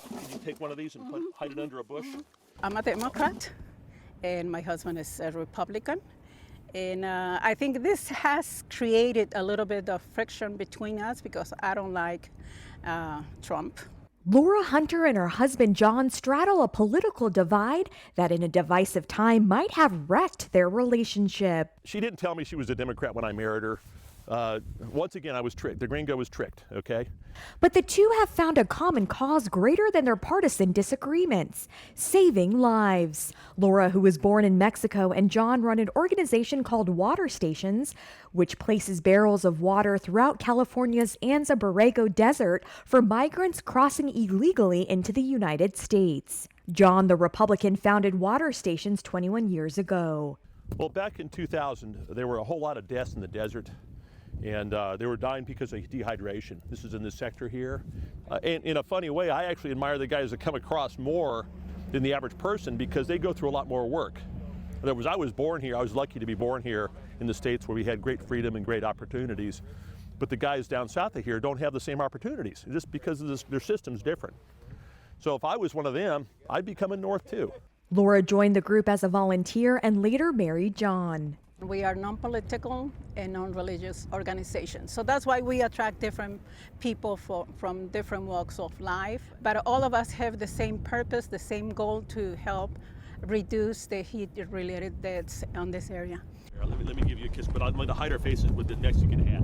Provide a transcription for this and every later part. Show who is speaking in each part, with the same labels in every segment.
Speaker 1: Can you take one of these and hide it under a bush?
Speaker 2: I'm a Democrat, and my husband is a Republican. And I think this has created a little bit of friction between us because I don't like Trump.
Speaker 3: Laura Hunter and her husband John straddle a political divide that in a divisive time might have wrecked their relationship.
Speaker 1: She didn't tell me she was a Democrat when I married her. Once again, I was tricked. The gringo was tricked, okay?
Speaker 3: But the two have found a common cause greater than their partisan disagreements: saving lives. Laura, who was born in Mexico, and John run an organization called Water Stations, which places barrels of water throughout California's Anza Borrego Desert for migrants crossing illegally into the United States. John, the Republican, founded Water Stations 21 years ago.
Speaker 1: Well, back in 2000, there were a whole lot of deaths in the desert. And they were dying because of dehydration. This is in this sector here. And in a funny way, I actually admire the guys that come across more than the average person because they go through a lot more work. In other words, I was born here. I was lucky to be born here in the States where we had great freedom and great opportunities. But the guys down south of here don't have the same opportunities just because of their system's different. So if I was one of them, I'd be coming north too.
Speaker 3: Laura joined the group as a volunteer and later married John.
Speaker 2: We are non-political and non-religious organizations. So that's why we attract different people from different walks of life. But all of us have the same purpose, the same goal to help reduce the heat-related deaths on this area.
Speaker 1: Here, let me give you a kiss, but I'm going to hide our faces with the Mexican hat.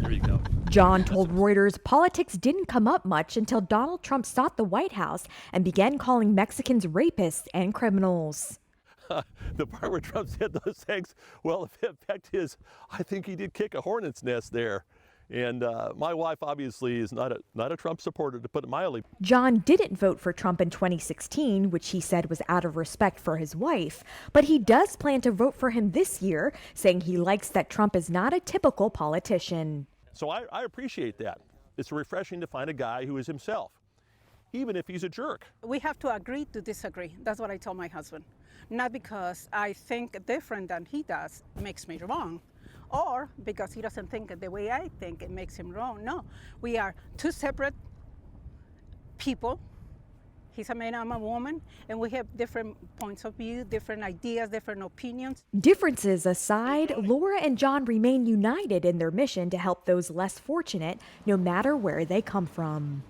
Speaker 1: There you go.
Speaker 3: John told Reuters politics didn't come up much until Donald Trump sought the White House and began calling Mexicans rapists and criminals.
Speaker 1: The part where Trump said those things, well, the effect is, I think he did kick a hornet's nest there. And my wife obviously is not a Trump supporter, to put it mildly.
Speaker 3: John didn't vote for Trump in 2016, which he said was out of respect for his wife. But he does plan to vote for him this year, saying he likes that Trump is not a typical politician.
Speaker 1: So I appreciate that. It's refreshing to find a guy who is himself, even if he's a jerk.
Speaker 2: We have to agree to disagree. That's what I tell my husband. Not because I think different than he does makes me wrong, or because he doesn't think the way I think it makes him wrong. No, we are two separate people. He's a man, I'm a woman, and we have different points of view, different ideas, different opinions.
Speaker 3: Differences aside, Laura and John remain united in their mission to help those less fortunate, no matter where they come from.